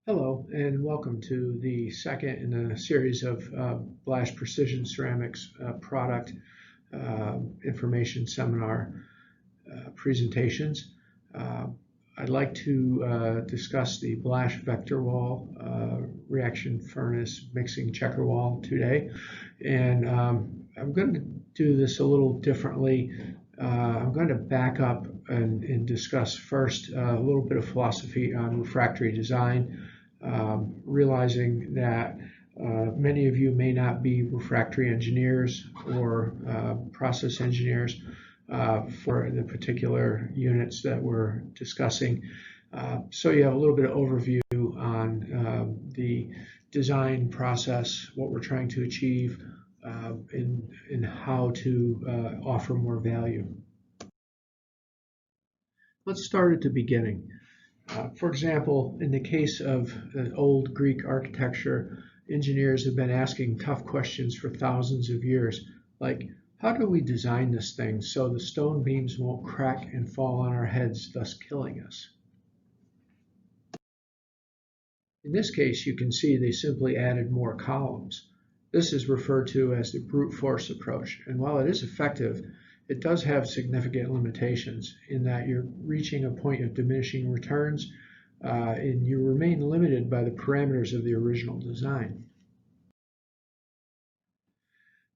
Hello, and welcome to the second in a series of Blasch Precision Ceramics product information seminar presentations. I'd like to discuss the Blasch VectorWall reaction furnace mixing checker wall today, and I'm going to do this a little differently. I'm going to back up and discuss first a little bit of philosophy on refractory design, realizing that many of you may not be refractory engineers or process engineers for the particular units that we're discussing. So you have a little bit of overview on the design process, what we're trying to achieve, and how to offer more value. Let's start at the beginning. For example, in the case of old Greek architecture, engineers have been asking tough questions for thousands of years, like, how do we design this thing so the stone beams won't crack and fall on our heads, thus killing us? In this case, you can see they simply added more columns. This is referred to as the brute force approach, and while it is effective, it does have significant limitations in that you're reaching a point of diminishing returns and you remain limited by the parameters of the original design.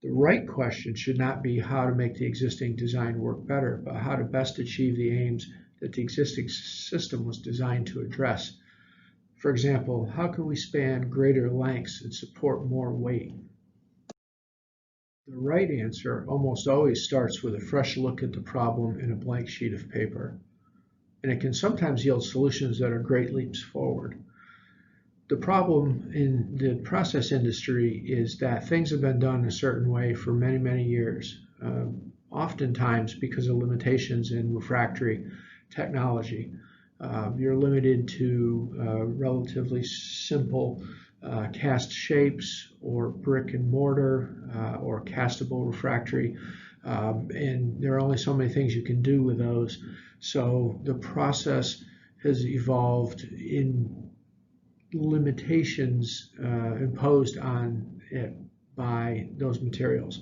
The right question should not be how to make the existing design work better, but how to best achieve the aims that the existing system was designed to address. For example, how can we span greater lengths and support more weight? The right answer almost always starts with a fresh look at the problem in a blank sheet of paper, and it can sometimes yield solutions that are great leaps forward. The problem in the process industry is that things have been done a certain way for many, many years, oftentimes because of limitations in refractory technology. You're limited to relatively simple cast shapes or brick and mortar or castable refractory, and there are only so many things you can do with those. So the process has evolved in limitations imposed on it by those materials.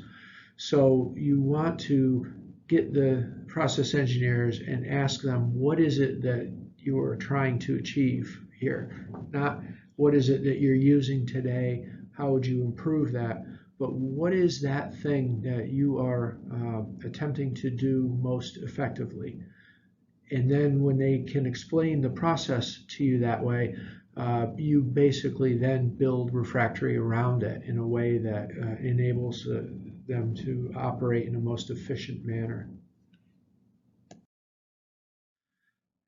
So you want to get the process engineers and ask them, what is it that you are trying to achieve here? Not what is it that you're using today, how would you improve that, but what is that thing that you are attempting to do most effectively? And then when they can explain the process to you that way, you basically then build refractory around it in a way that enables them to operate in a most efficient manner.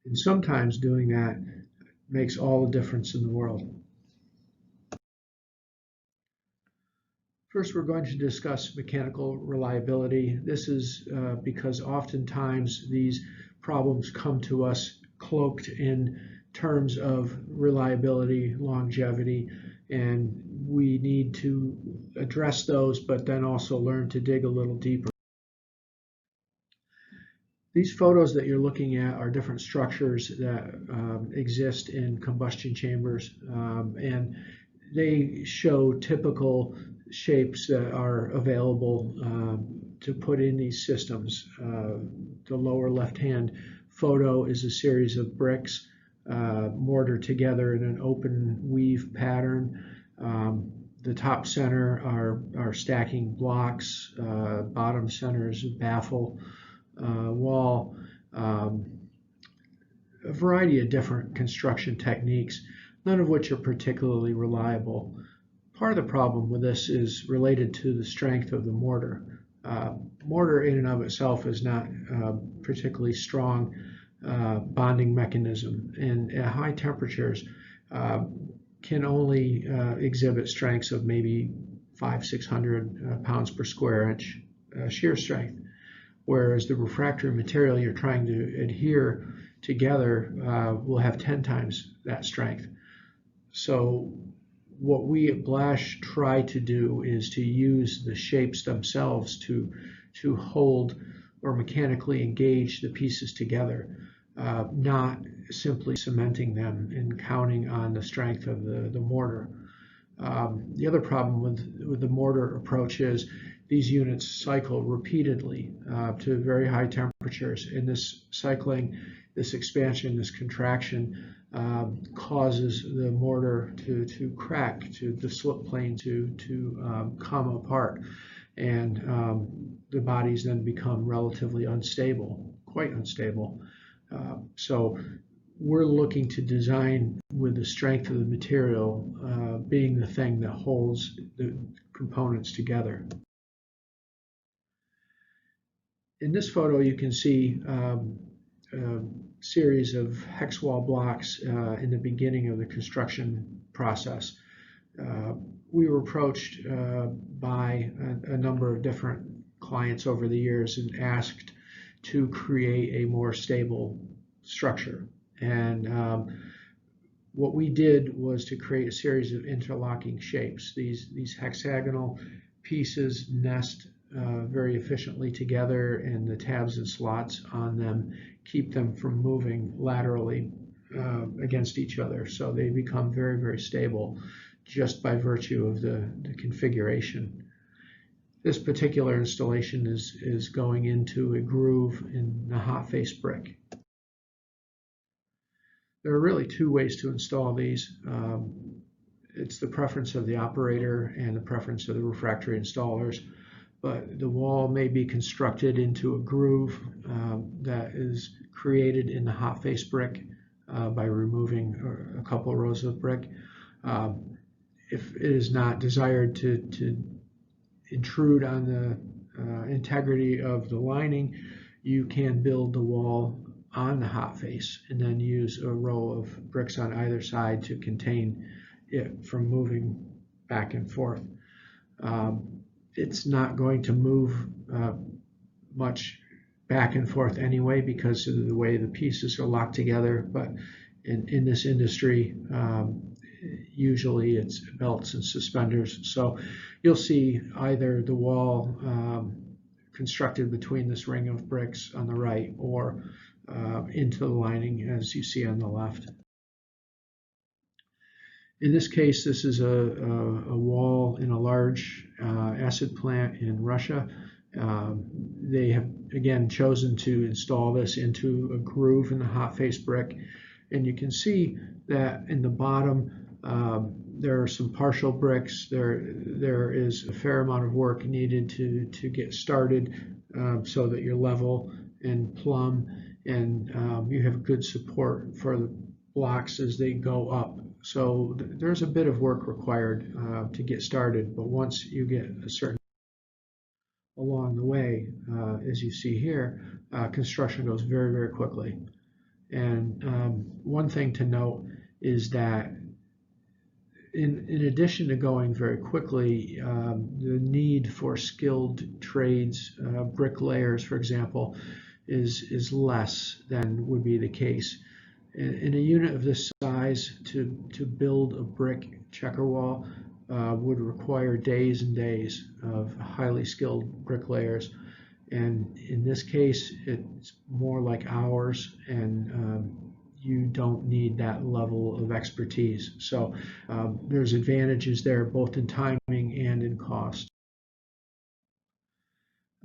And sometimes doing that makes all the difference in the world. First, we're going to discuss mechanical reliability. This is because oftentimes these problems come to us cloaked in terms of reliability, longevity, and we need to address those, but then also learn to dig a little deeper. These photos that you're looking at are different structures that exist in combustion chambers, and they show typical shapes that are available to put in these systems. The lower left-hand photo is a series of bricks mortared together in an open weave pattern. The top center are stacking blocks. Bottom center is a baffle wall. A variety of different construction techniques, none of which are particularly reliable. Part of the problem with this is related to the strength of the mortar. Mortar in and of itself is not particularly strong bonding mechanism, and at high temperatures can only exhibit strengths of maybe 500-600 pounds per square inch shear strength, whereas the refractory material you're trying to adhere together will have 10 times that strength. So what we at Blasch try to do is to use the shapes themselves to hold or mechanically engage the pieces together, not simply cementing them and counting on the strength of the mortar. The other problem with the mortar approach is these units cycle repeatedly to very high temperatures, and this cycling, this expansion, this contraction causes the mortar to crack, to the slip plane to come apart, and the bodies then become relatively unstable, quite unstable. So we're looking to design with the strength of the material being the thing that holds the components together. In this photo, you can see a series of hex wall blocks in the beginning of the construction process. We were approached by a number of different clients over the years and asked to create a more stable structure. And what we did was to create a series of interlocking shapes. These hexagonal pieces nest very efficiently together, and the tabs and slots on them keep them from moving laterally against each other. So they become very, very stable just by virtue of the configuration. This particular installation is going into a groove in the hot face brick. There are really two ways to install these. It's the preference of the operator and the preference of the refractory installers, but the wall may be constructed into a groove that is created in the hot face brick by removing a couple of rows of brick. If it is not desired to intrude on the integrity of the lining, you can build the wall on the hot face and then use a row of bricks on either side to contain it from moving back and forth. It's not going to move much back and forth anyway because of the way the pieces are locked together, but in this industry usually it's belts and suspenders. So you'll see either the wall constructed between this ring of bricks on the right or into the lining as you see on the left. In this case, this is a wall in a large acid plant in Russia. They have again chosen to install this into a groove in the hot face brick, and you can see that in the bottom there are some partial bricks. There is a fair amount of work needed to get started so that you're level and plumb, and you have good support for the blocks as they go up. So there's a bit of work required to get started, but once you get a certain along the way, as you see here, construction goes very, very quickly. And one thing to note is that in addition to going very quickly, the need for skilled trades, bricklayers, for example, is less than would be the case. In a unit of this size, to build a brick checker wall would require days and days of highly skilled bricklayers. And in this case, it's more like hours, and you don't need that level of expertise. So there's advantages there, both in timing and in cost.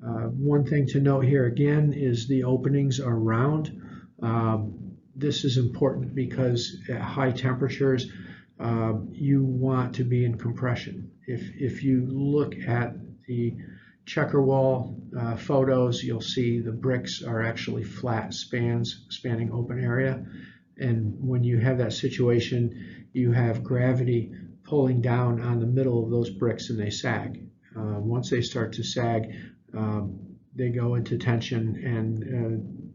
One thing to note here again is the openings are round. This is important because at high temperatures, you want to be in compression. If you look at the checker wall photos, you'll see the bricks are actually flat spans spanning open area. And when you have that situation, you have gravity pulling down on the middle of those bricks and they sag. Once they start to sag, they go into tension and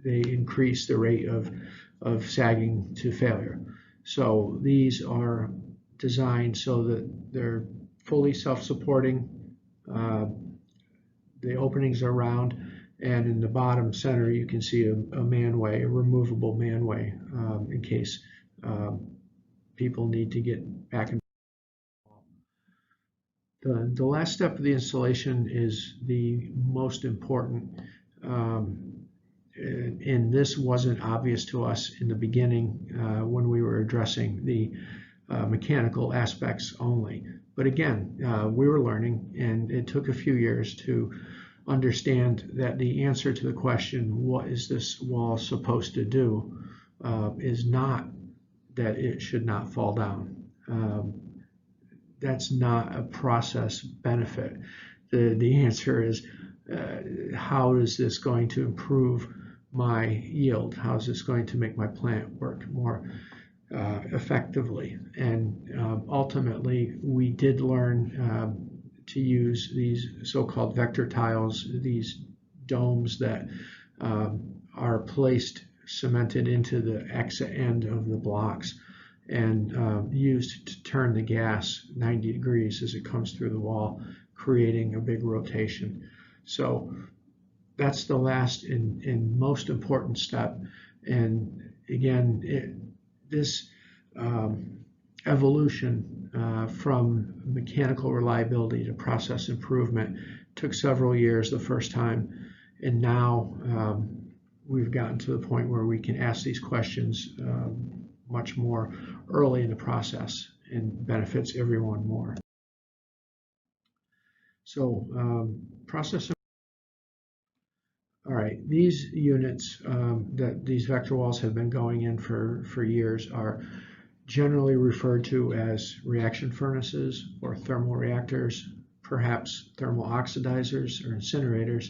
they increase the rate of sagging to failure. So these are designed so that they're fully self-supporting. The openings are round, and in the bottom center you can see a manway, a removable manway, in case people need to get back and forth. The last step of the installation is the most important. and this wasn't obvious to us in the beginning when we were addressing the mechanical aspects only. But again, we were learning, and it took a few years to understand that the answer to the question, what is this wall supposed to do, is not that it should not fall down. That's not a process benefit. The answer is, how is this going to improve my yield? How is this going to make my plant work more effectively? And ultimately, we did learn to use these so-called vector tiles, these domes that are placed cemented into the exit end of the blocks and used to turn the gas 90 degrees as it comes through the wall, creating a big rotation. So that's the last and most important step. And again, this evolution from mechanical reliability to process improvement took several years the first time, and now we've gotten to the point where we can ask these questions much more early in the process, and benefits everyone more. So process. All right, these units that these vector walls have been going in for years are generally referred to as reaction furnaces or thermal reactors, perhaps thermal oxidizers or incinerators.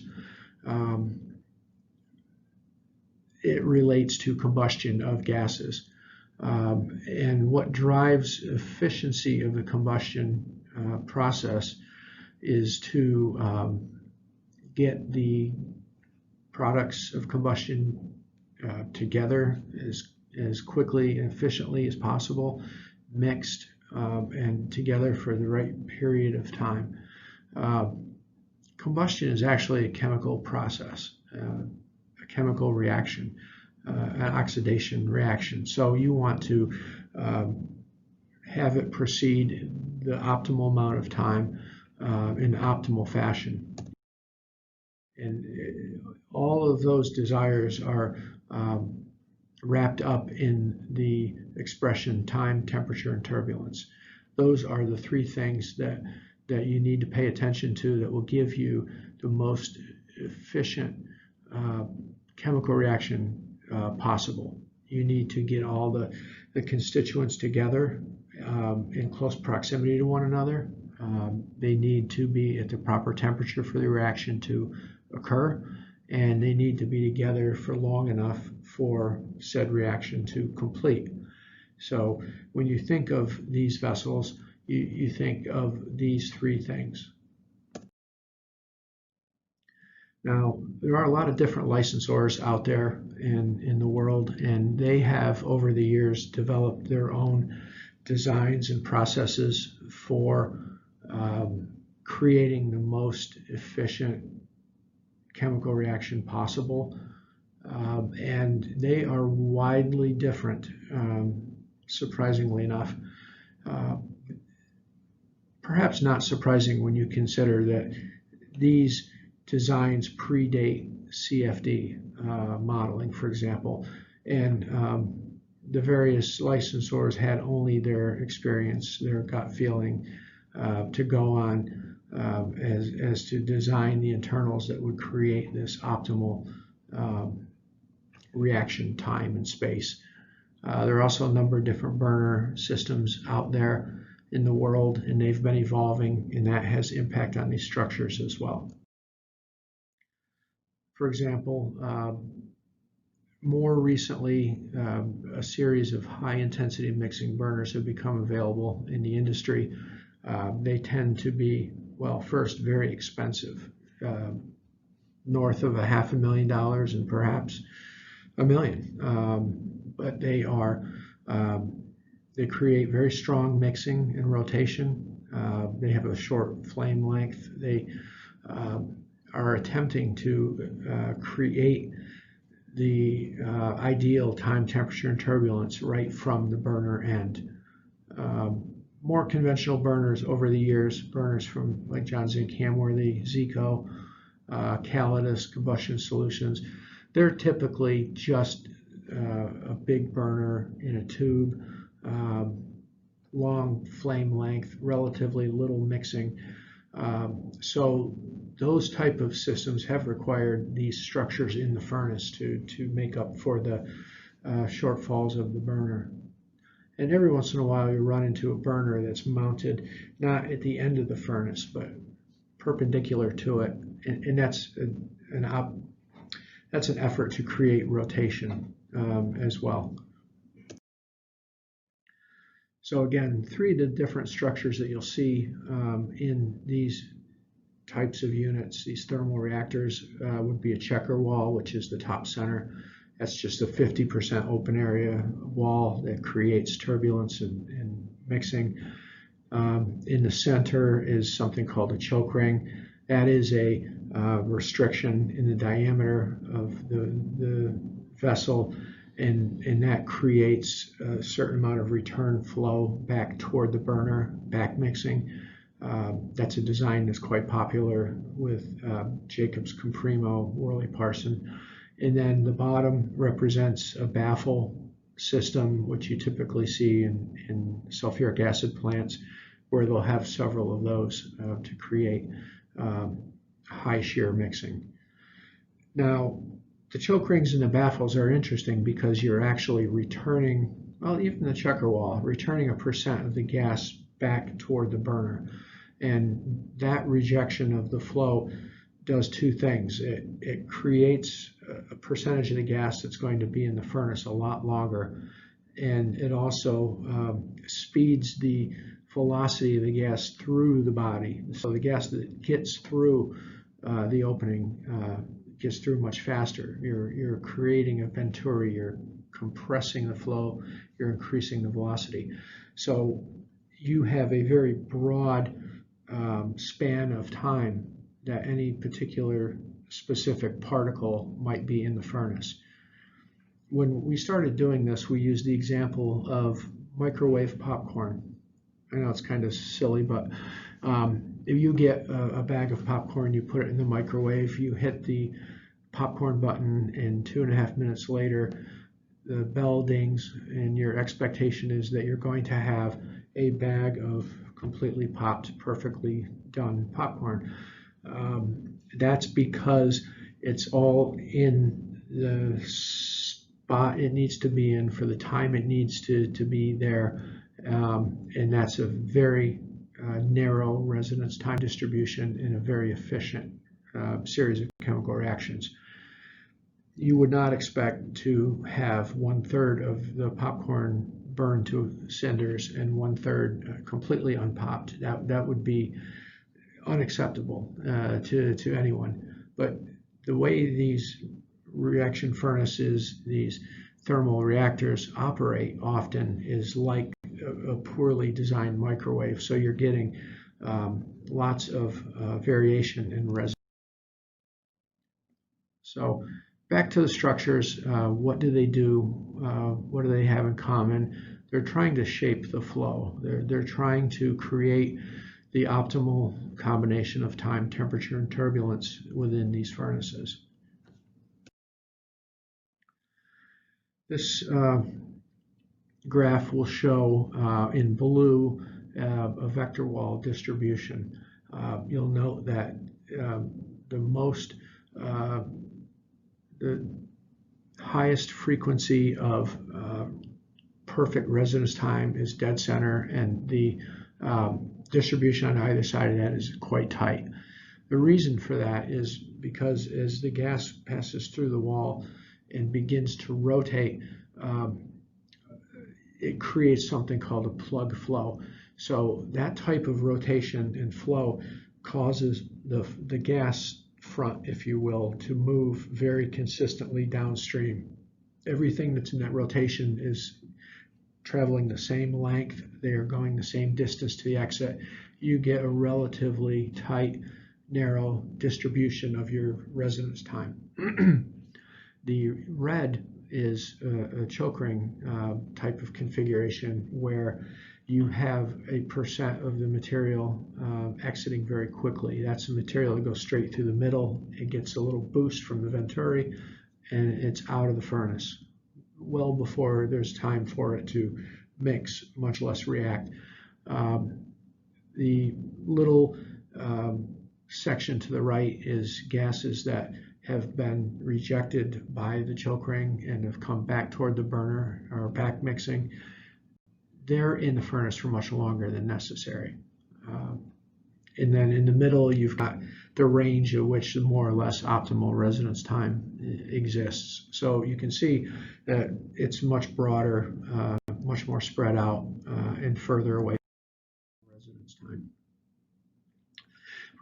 It relates to combustion of gases. And what drives efficiency of the combustion process is to get the products of combustion together as quickly and efficiently as possible, mixed and together for the right period of time. Combustion is actually a chemical process, a chemical reaction, an oxidation reaction. So you want to have it proceed the optimal amount of time in optimal fashion. And all of those desires are wrapped up in the expression time, temperature, and turbulence. Those are the three things that you need to pay attention to that will give you the most efficient chemical reaction possible. You need to get all the constituents together in close proximity to one another. They need to be at the proper temperature for the reaction to occur, and they need to be together for long enough for said reaction to complete. So when you think of these vessels, you think of these three things. Now, there are a lot of different licensors out there in the world, and they have over the years developed their own designs and processes for creating the most efficient chemical reaction possible, and they are widely different, surprisingly enough. Perhaps not surprising when you consider that these designs predate CFD modeling, for example, and the various licensors had only their experience, their gut feeling to go on as to design the internals that would create this optimal reaction time and space. There are also a number of different burner systems out there in the world, and they've been evolving, and that has impact on these structures as well. For example, more recently, a series of high-intensity mixing burners have become available in the industry. They tend to be, well, first, very expensive, north of $500,000 and perhaps $1 million. But they are, they create very strong mixing and rotation. They have a short flame length. They are attempting to create the ideal time, temperature, and turbulence right from the burner end. More conventional burners over the years, burners from like John Zink, Hamworthy, Zico, Calidus, Combustion Solutions, They're typically just a big burner in a tube, long flame length, relatively little mixing. So those type of systems have required these structures in the furnace to make up for the shortfalls of the burner. And every once in a while you run into a burner that's mounted not at the end of the furnace, but perpendicular to it, and that's an effort to create rotation as well. So again, three of the different structures that you'll see in these types of units, these thermal reactors, would be a checker wall, which is the top center. That's just a 50% open area wall that creates turbulence and mixing. In the center is something called a choke ring. That is a restriction in the diameter of the vessel, and that creates a certain amount of return flow back toward the burner, back mixing. That's a design that's quite popular with Jacobs, Comprimo, Worley Parson. And then the bottom represents a baffle system, which you typically see in sulfuric acid plants, where they'll have several of those to create high shear mixing. Now, the choke rings and the baffles are interesting because you're actually returning, well, even the checker wall, returning a percent of the gas back toward the burner. And that rejection of the flow does two things. It creates a percentage of the gas that's going to be in the furnace a lot longer, and it also speeds the velocity of the gas through the body. So the gas that gets through the opening gets through much faster. You're creating a venturi, you're compressing the flow, you're increasing the velocity. So you have a very broad span of time that any particular specific particle might be in the furnace. When we started doing this, we used the example of microwave popcorn. I know it's kind of silly, but if you get a bag of popcorn, you put it in the microwave, you hit the popcorn button, and 2.5 minutes later, the bell dings, and your expectation is that you're going to have a bag of completely popped, perfectly done popcorn. That's because it's all in the spot it needs to be in for the time it needs to be there, and that's a very narrow residence time distribution in a very efficient series of chemical reactions. You would not expect to have 1/3 of the popcorn burned to cinders and 1/3 completely unpopped. That would be unacceptable to anyone. But the way these reaction furnaces, these thermal reactors operate often is like a poorly designed microwave. So you're getting lots of variation in resistance. So back to the structures, what do they do? What do they have in common? They're trying to shape the flow. They're trying to create the optimal combination of time, temperature, and turbulence within these furnaces. This graph will show in blue a vector wall distribution. You'll note that the highest frequency of perfect residence time is dead center, and the distribution on either side of that is quite tight. The reason for that is because as the gas passes through the wall and begins to rotate, it creates something called a plug flow. So that type of rotation and flow causes the gas front, if you will, to move very consistently downstream. Everything that's in that rotation is traveling the same length. They are going the same distance to the exit. You get a relatively tight, narrow distribution of your residence time. The red is a choke ring type of configuration where you have a percent of the material exiting very quickly. That's the material that goes straight through the middle. It gets a little boost from the venturi, and it's out of the furnace well before there's time for it to mix, much less react. The little section to the right is gases that have been rejected by the choke ring and have come back toward the burner or back mixing. They're in the furnace for much longer than necessary. And then in the middle, you've got the range at which the more or less optimal residence time exists. So you can see that it's much broader, much more spread out, and further away from residence time.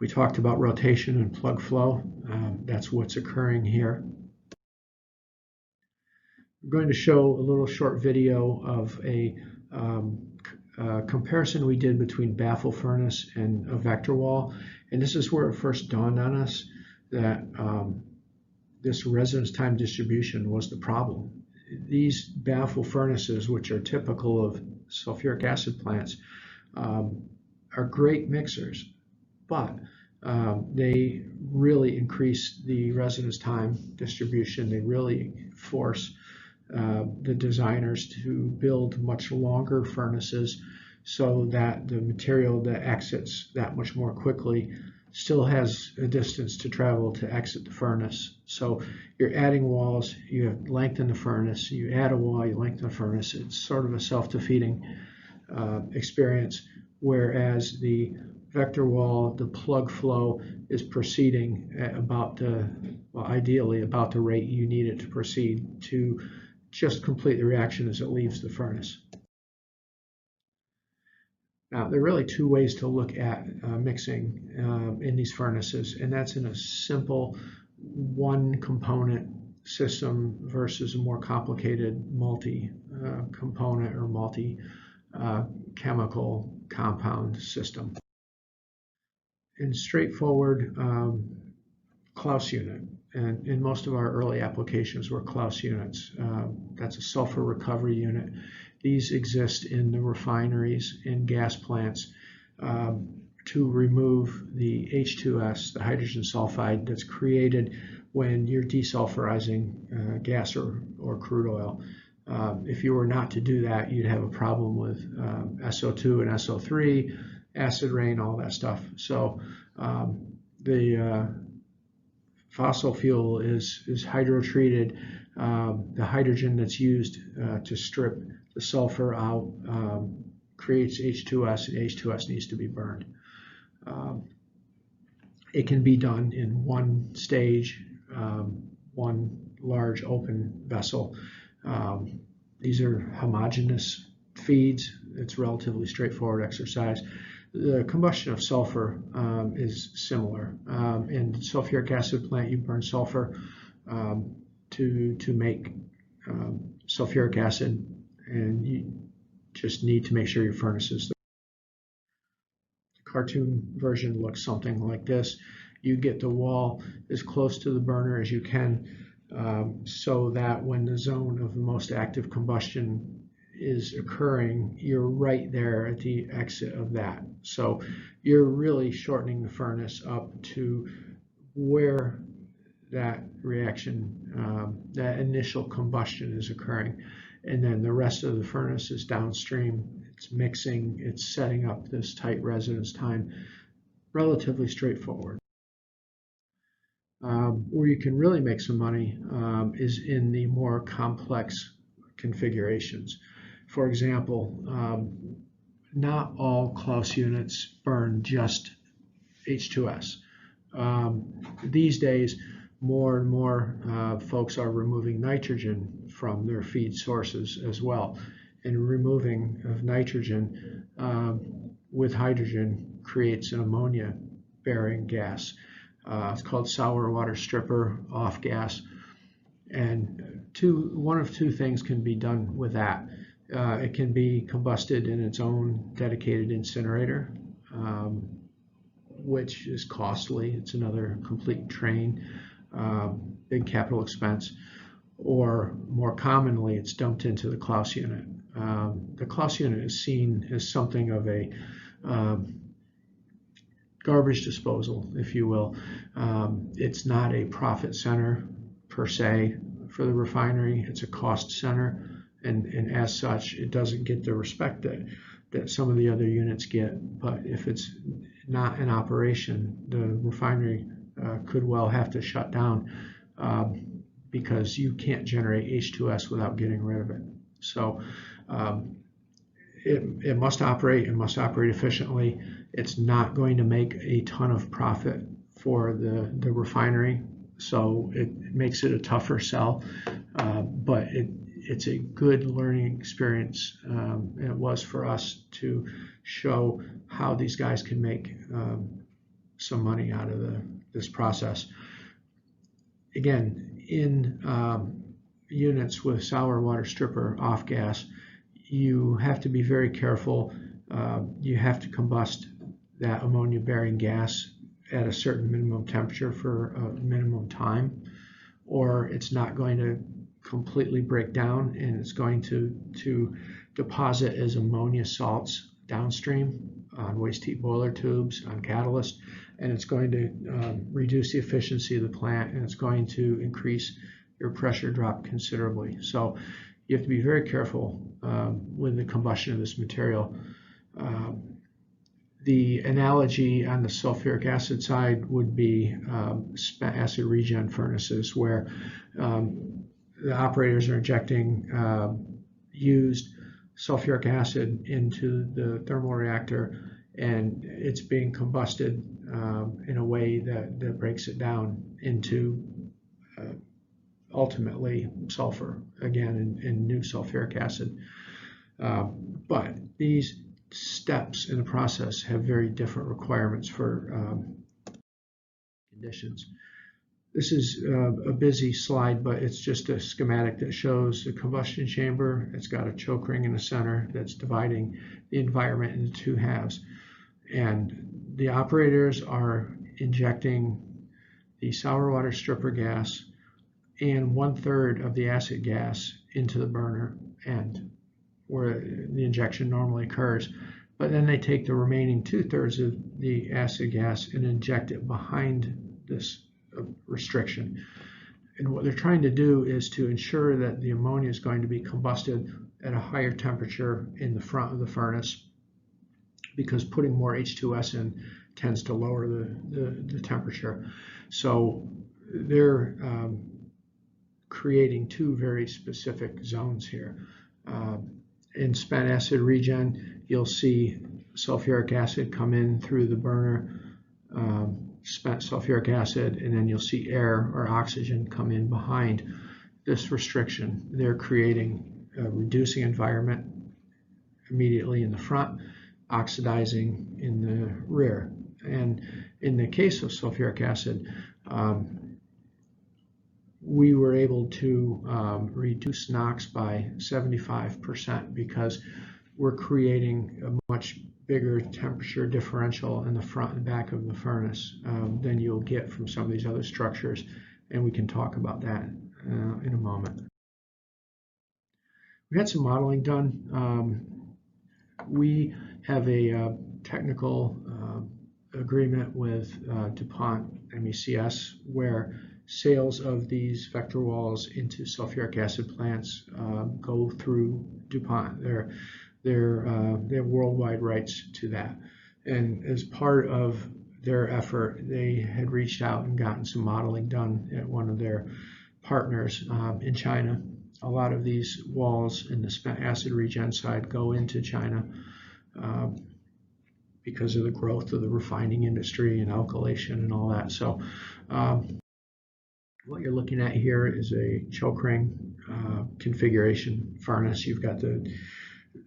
We talked about rotation and plug flow. That's what's occurring here. I'm going to show a little short video of a comparison we did between baffle furnace and a VectorWall, and this is where it first dawned on us that this residence time distribution was the problem. These baffle furnaces, which are typical of sulfuric acid plants, are great mixers, but they really increase the residence time distribution. They really force the designers to build much longer furnaces so that the material that exits that much more quickly still has a distance to travel to exit the furnace. So you're adding walls, you have lengthen the furnace, you add a wall, you lengthen the furnace. It's sort of a self-defeating experience, whereas the VectorWall, the plug flow is proceeding at about ideally about the rate you need it to proceed to just complete the reaction as it leaves the furnace. Now, there are really two ways to look at mixing in these furnaces, and that's in a simple one-component system versus a more complicated multi-component or multi-chemical compound system. In straightforward Klaus unit, and in most of our early applications were Klaus units. That's a sulfur recovery unit. These exist in the refineries and gas plants to remove the H2S, the hydrogen sulfide that's created when you're desulfurizing gas or crude oil. If you were not to do that, you'd have a problem with SO2 and SO3, acid rain, all that stuff. So the fossil fuel is hydrotreated. The hydrogen that's used to strip the sulfur out creates H2S, and H2S needs to be burned. It can be done in one stage, one large open vessel. These are homogeneous feeds. It's a relatively straightforward exercise. The combustion of sulfur is similar. In the sulfuric acid plant, you burn sulfur to make sulfuric acid, and you just need to make sure your furnace is. The cartoon version looks something like this. You get the wall as close to the burner as you can, so that when the zone of the most active combustion is occurring, you're right there at the exit of that. So you're really shortening the furnace up to where that reaction, that initial combustion is occurring. And then the rest of the furnace is downstream. It's mixing, it's setting up this tight residence time. Relatively straightforward. Where you can really make some money is in the more complex configurations. For example, not all Klaus units burn just H2S. These days, more and more folks are removing nitrogen from their feed sources as well. And removing of nitrogen with hydrogen creates an ammonia-bearing gas. It's called sour water stripper off gas. And one of two things can be done with that. It can be combusted in its own dedicated incinerator, which is costly. It's another complete train, big capital expense. Or more commonly, it's dumped into the Klaus unit. The Klaus unit is seen as something of a garbage disposal, if you will. It's not a profit center per se for the refinery. It's a cost center, and as such, it doesn't get the respect that some of the other units get. But if it's not in operation, the refinery could well have to shut down because you can't generate H2S without getting rid of it. So it must operate and must operate efficiently. It's not going to make a ton of profit for the refinery, so it makes it a tougher sell, but it's a good learning experience. It was for us to show how these guys can make some money out of this process. Again, in units with sour water stripper off gas, you have to be very careful. You have to combust that ammonia bearing gas at a certain minimum temperature for a minimum time, or it's not going to completely break down, and it's going to deposit as ammonia salts downstream on waste heat boiler tubes, on catalyst, and it's going to reduce the efficiency of the plant, and it's going to increase your pressure drop considerably. So you have to be very careful with the combustion of this material. The analogy on the sulfuric acid side would be spent acid regen furnaces, where the operators are injecting used sulfuric acid into the thermal reactor, and it's being combusted in a way that breaks it down into ultimately sulfur, again, in new sulfuric acid. But these steps in the process have very different requirements for conditions. This is a busy slide, but it's just a schematic that shows the combustion chamber. It's got a choke ring in the center that's dividing the environment into two halves. And the operators are injecting the sour water stripper gas and 1/3 of the acid gas into the burner end, where the injection normally occurs. But then they take the remaining 2/3 of the acid gas and inject it behind this restriction. And what they're trying to do is to ensure that the ammonia is going to be combusted at a higher temperature in the front of the furnace, because putting more H2S in tends to lower the temperature. So they're creating two very specific zones here. In spent acid regen, you'll see sulfuric acid come in through the burner, spent sulfuric acid, and then you'll see air or oxygen come in behind this restriction. They're creating a reducing environment immediately in the front, oxidizing in the rear. And in the case of sulfuric acid, we were able to reduce NOx by 75% because we're creating a much bigger temperature differential in the front and back of the furnace than you'll get from some of these other structures, and we can talk about that in a moment. We had some modeling done. We have a technical agreement with DuPont MECS, where sales of these vector walls into sulfuric acid plants go through DuPont. They have worldwide rights to that. And as part of their effort, they had reached out and gotten some modeling done at one of their partners in China. A lot of these walls in the spent acid regen side go into China because of the growth of the refining industry and alkylation and all that. So what you're looking at here is a choke ring configuration furnace. You've got the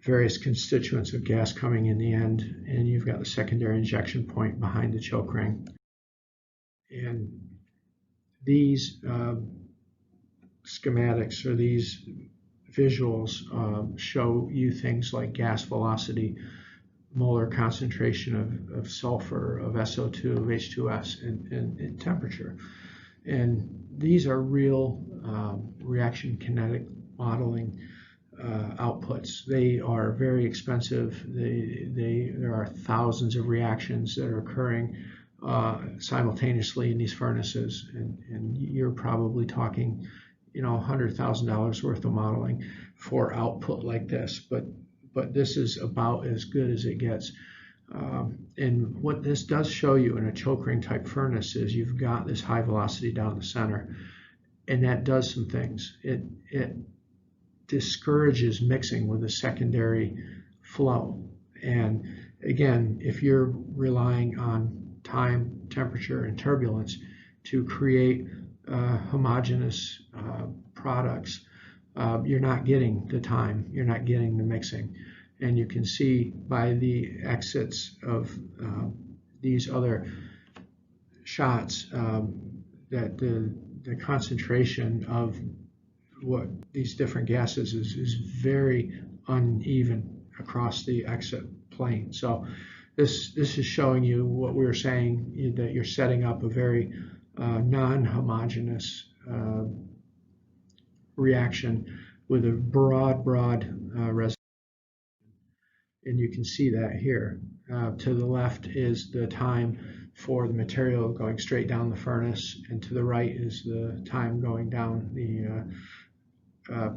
various constituents of gas coming in the end, and you've got the secondary injection point behind the choke ring. And these schematics or these visuals show you things like gas velocity, molar concentration of sulfur, of SO2, of H2S, and temperature. And these are real reaction kinetic modeling outputs. They are very expensive. There are thousands of reactions that are occurring simultaneously in these furnaces, and you're probably talking $100,000 worth of modeling for output like this, but this is about as good as it gets. And what this does show you in a choke ring type furnace is you've got this high velocity down the center, and that does some things. It discourages mixing with a secondary flow. And again, if you're relying on time, temperature, and turbulence to create homogeneous products, you're not getting the time, you're not getting the mixing. And you can see by the exits of these other shots that the concentration of what these different gases is very uneven across the exit plane. So this is showing you what we were saying, that you're setting up a very non-homogeneous reaction with a broad resonance. And you can see that here. To the left is the time for the material going straight down the furnace, and to the right is the time going down the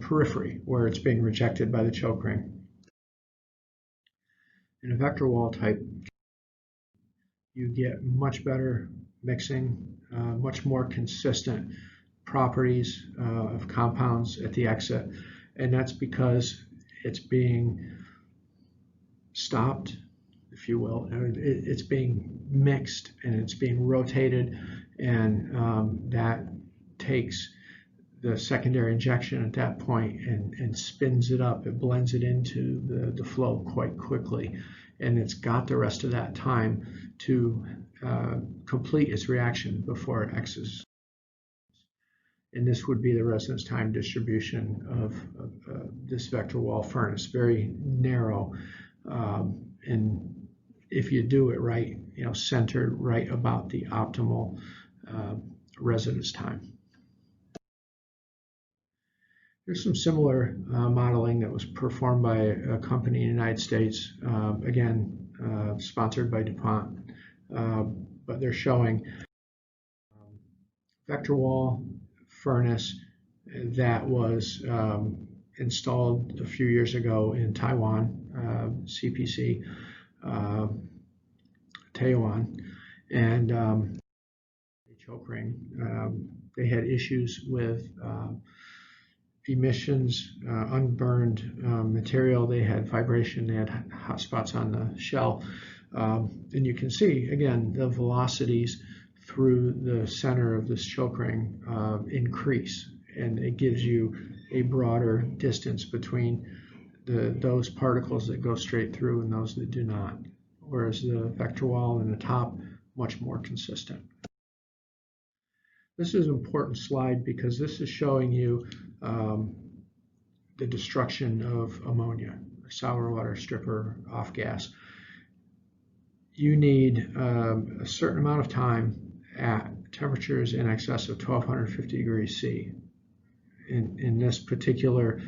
periphery where it's being rejected by the choke ring. In a vector wall type, you get much better mixing, much more consistent properties of compounds at the exit, and that's because it's being stopped, if you will. It's being mixed and it's being rotated, and that takes the secondary injection at that point and spins it up. It blends it into the flow quite quickly, and it's got the rest of that time to complete its reaction before it exits. And this would be the residence time distribution of this vector wall furnace, very narrow, and if you do it right, centered right about the optimal residence time. There's some similar modeling that was performed by a company in the United States, again, sponsored by DuPont, but they're showing vector wall furnace that was installed a few years ago in Taiwan, CPC, Taiwan, and choke ring. They had issues with emissions, unburned material. They had vibration, they had hot spots on the shell. And you can see, again, the velocities through the center of this choke ring increase, and it gives you a broader distance between those particles that go straight through and those that do not, whereas the vector wall in the top, much more consistent. This is an important slide because this is showing you the destruction of ammonia, sour water stripper off gas. You need a certain amount of time at temperatures in excess of 1250 degrees C. In this particular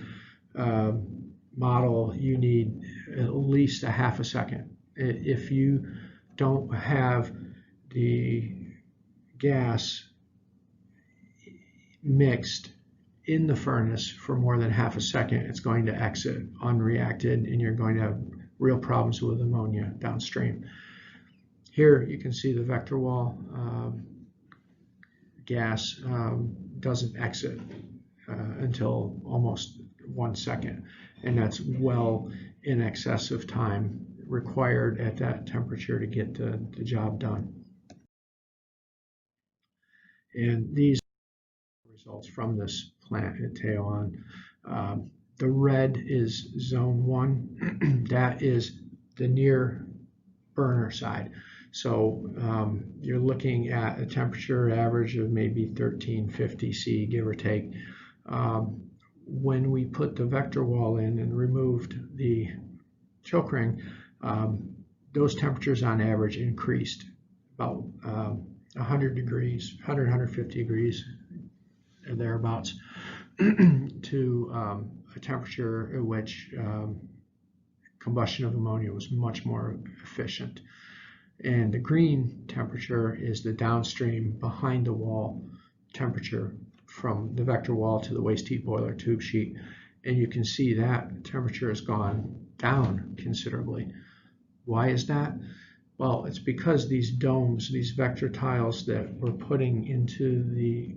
model, you need at least a half a second. If you don't have the gas mixed in the furnace for more than half a second, it's going to exit unreacted, and you're going to have real problems with ammonia downstream. Here you can see the vector wall gas doesn't exit until almost 1 second, and that's well in excess of time required at that temperature to get the job done. And these results from this plant at Taiwan. The red is zone 1. That is the near burner side. So you're looking at a temperature average of maybe 1350 C, give or take. When we put the vector wall in and removed the choke ring, those temperatures on average increased about 100 degrees, 150 degrees, or thereabouts, to a temperature at which combustion of ammonia was much more efficient. And the green temperature is the downstream behind the wall temperature from the vector wall to the waste heat boiler tube sheet, and you can see that temperature has gone down considerably. Why is that? Well, it's because these domes, these vector tiles that we're putting into the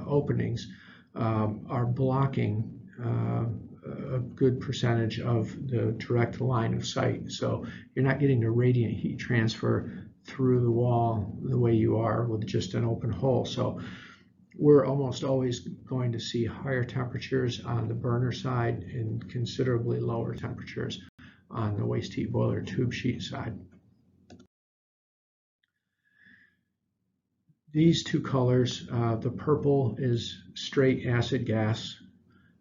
openings are blocking a good percentage of the direct line of sight. So you're not getting the radiant heat transfer through the wall the way you are with just an open hole. So we're almost always going to see higher temperatures on the burner side and considerably lower temperatures on the waste heat boiler tube sheet side. These two colors, the purple is straight acid gas,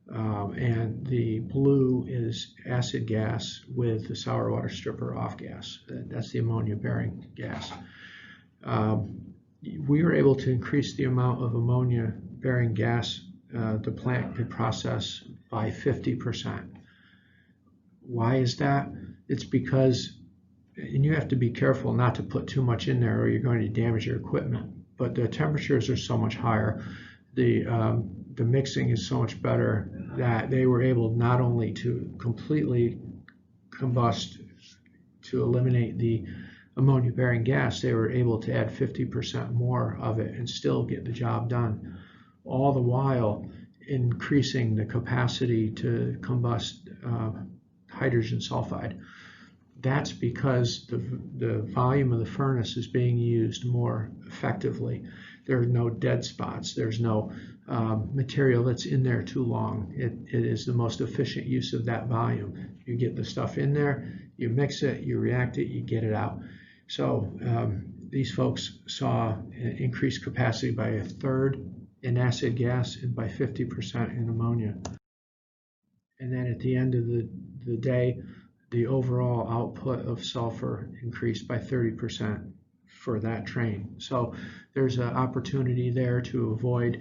and the blue is acid gas with the sour water stripper off gas. That's the ammonia bearing gas. We were able to increase the amount of ammonia bearing gas the plant could process by 50%. Why is that? It's because, and you have to be careful not to put too much in there or you're going to damage your equipment, but the temperatures are so much higher, the mixing is so much better that they were able not only to completely combust to eliminate the ammonia bearing gas, they were able to add 50% more of it and still get the job done, all the while increasing the capacity to combust hydrogen sulfide. That's because the volume of the furnace is being used more effectively. There are no dead spots. There's no material that's in there too long. It is the most efficient use of that volume. You get the stuff in there, you mix it, you react it, you get it out. So these folks saw increased capacity by 1/3 in acid gas and by 50% in ammonia. And then at the end of the day, the overall output of sulfur increased by 30% for that train. So there's an opportunity there to avoid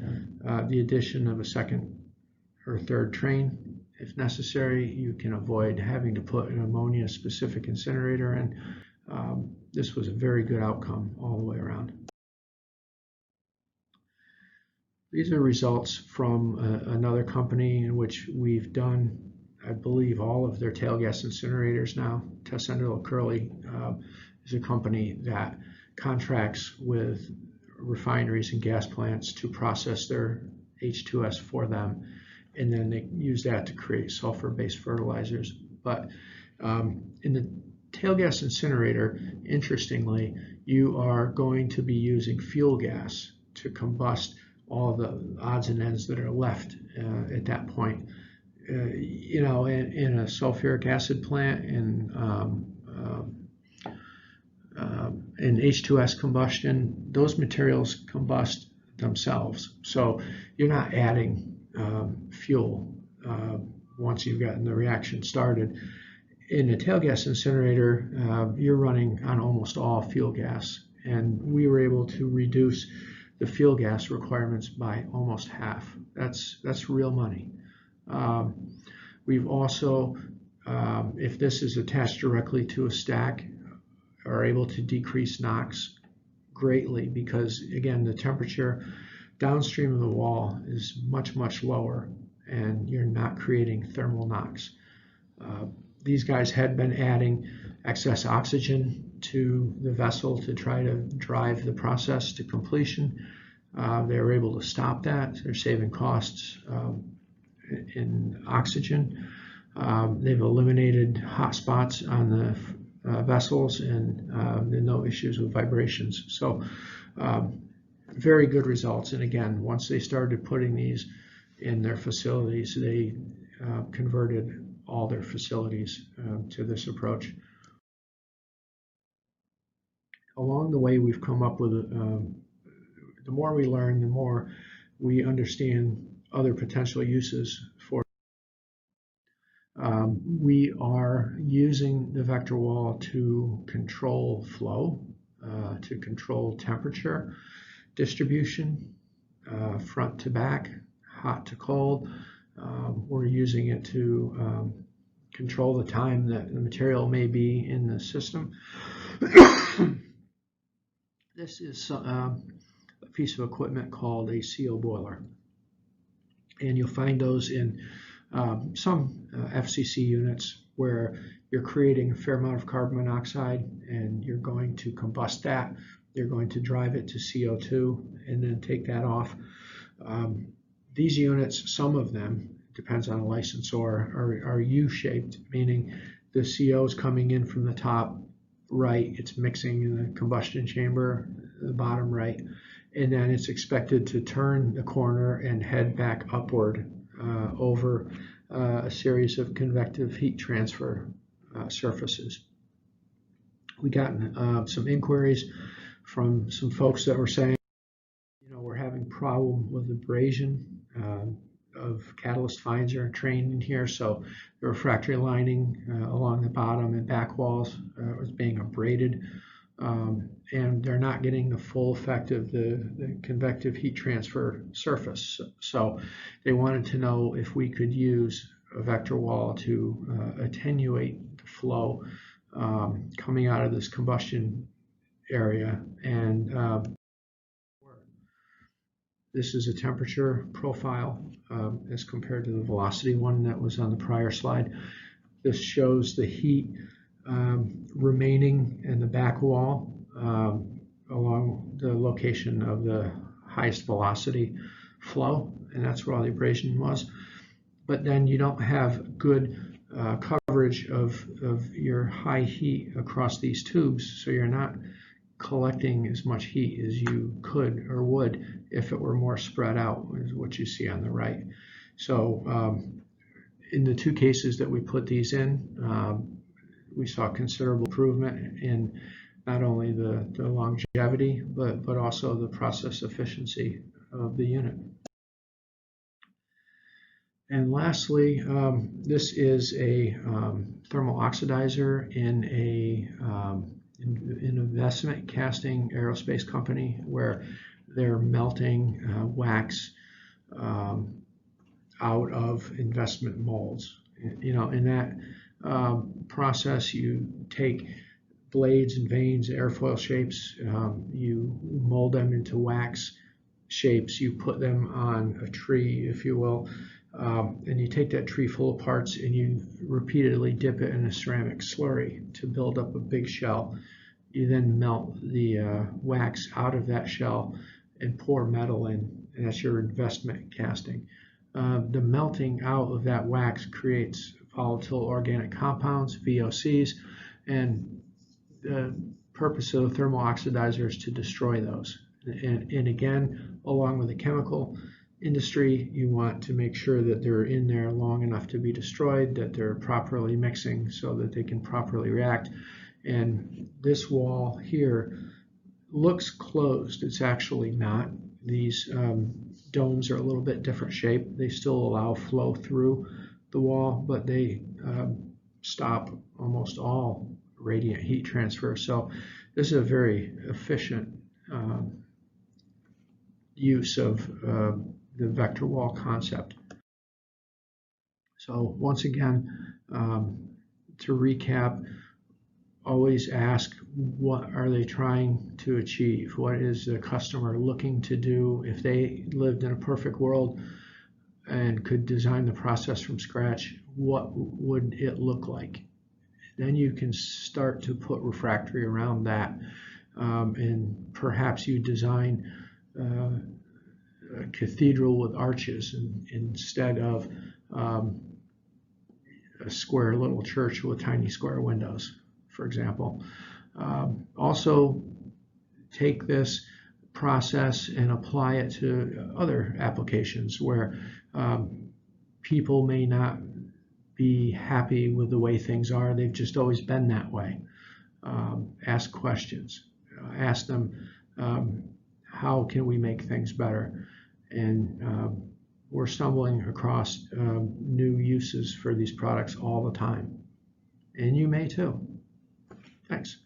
the addition of a second or third train. If necessary, you can avoid having to put an ammonia specific incinerator in. This was a very good outcome all the way around. These are results from another company in which we've done, I believe, all of their tail gas incinerators now. Tessenderlo Curley is a company that contracts with refineries and gas plants to process their H2S for them, and then they use that to create sulfur-based fertilizers. But in the tail gas incinerator, interestingly, you are going to be using fuel gas to combust all the odds and ends that are left at that point. You know, in a sulfuric acid plant, in H2S combustion, those materials combust themselves. So you're not adding fuel once you've gotten the reaction started. In a tail gas incinerator, you're running on almost all fuel gas, and we were able to reduce the fuel gas requirements by almost half. That's real money. We've also, if this is attached directly to a stack, are able to decrease NOx greatly because, again, the temperature downstream of the wall is much, much lower and you're not creating thermal NOx. These guys had been adding excess oxygen to the vessel to try to drive the process to completion. They were able to stop that. They're saving costs in oxygen. They've eliminated hot spots on the vessels and no issues with vibrations. So very good results. And again, once they started putting these in their facilities, they converted all their facilities to this approach. Along the way, we've come up with, the more we learn, the more we understand other potential uses for. We are using the vector wall to control flow, to control temperature distribution, front to back, hot to cold. We're using it to control the time that the material may be in the system. This is a piece of equipment called a CO boiler. And you'll find those in some FCC units where you're creating a fair amount of carbon monoxide and you're going to combust that. You're going to drive it to CO2 and then take that off. These units, some of them, depends on a licensor, are U-shaped, meaning the CO is coming in from the top right, it's mixing in the combustion chamber, the bottom right, and then it's expected to turn the corner and head back upward over a series of convective heat transfer surfaces. We got some inquiries from some folks that were saying, we're having problem with abrasion of catalyst fines are trained in here, so the refractory lining along the bottom and back walls is being abraded, and they're not getting the full effect of the convective heat transfer surface. So they wanted to know if we could use a VectorWall to attenuate the flow coming out of this combustion area. And this is a temperature profile as compared to the velocity one that was on the prior slide. This shows the heat remaining in the back wall along the location of the highest velocity flow, and that's where all the abrasion was. But then you don't have good coverage of your high heat across these tubes, so you're not collecting as much heat as you could or would if it were more spread out, is what you see on the right. So in the two cases that we put these in, we saw considerable improvement in not only the longevity, but also the process efficiency of the unit. And lastly, this is a thermal oxidizer in an investment casting aerospace company where they're melting wax out of investment molds. In that process, you take blades and vanes, airfoil shapes, you mold them into wax shapes, you put them on a tree, if you will, and you take that tree full of parts and you repeatedly dip it in a ceramic slurry to build up a big shell. You then melt the wax out of that shell and pour metal in, and that's your investment casting. The melting out of that wax creates volatile organic compounds, VOCs, and the purpose of the thermal oxidizer is to destroy those. And again, along with the chemical industry, you want to make sure that they're in there long enough to be destroyed, that they're properly mixing so that they can properly react. And this wall here looks closed. It's actually not. These domes are a little bit different shape. They still allow flow through the wall, but they stop almost all radiant heat transfer. So this is a very efficient use of the VectorWall concept. So once again, to recap, always ask, what are they trying to achieve? What is the customer looking to do? If they lived in a perfect world and could design the process from scratch, what would it look like? Then you can start to put refractory around that, and perhaps you design a cathedral with arches instead of a square little church with tiny square windows, for example. Also, take this process and apply it to other applications where people may not be happy with the way things are. They've just always been that way. Ask questions. Ask them, how can we make things better? And we're stumbling across new uses for these products all the time. And you may too. Thanks.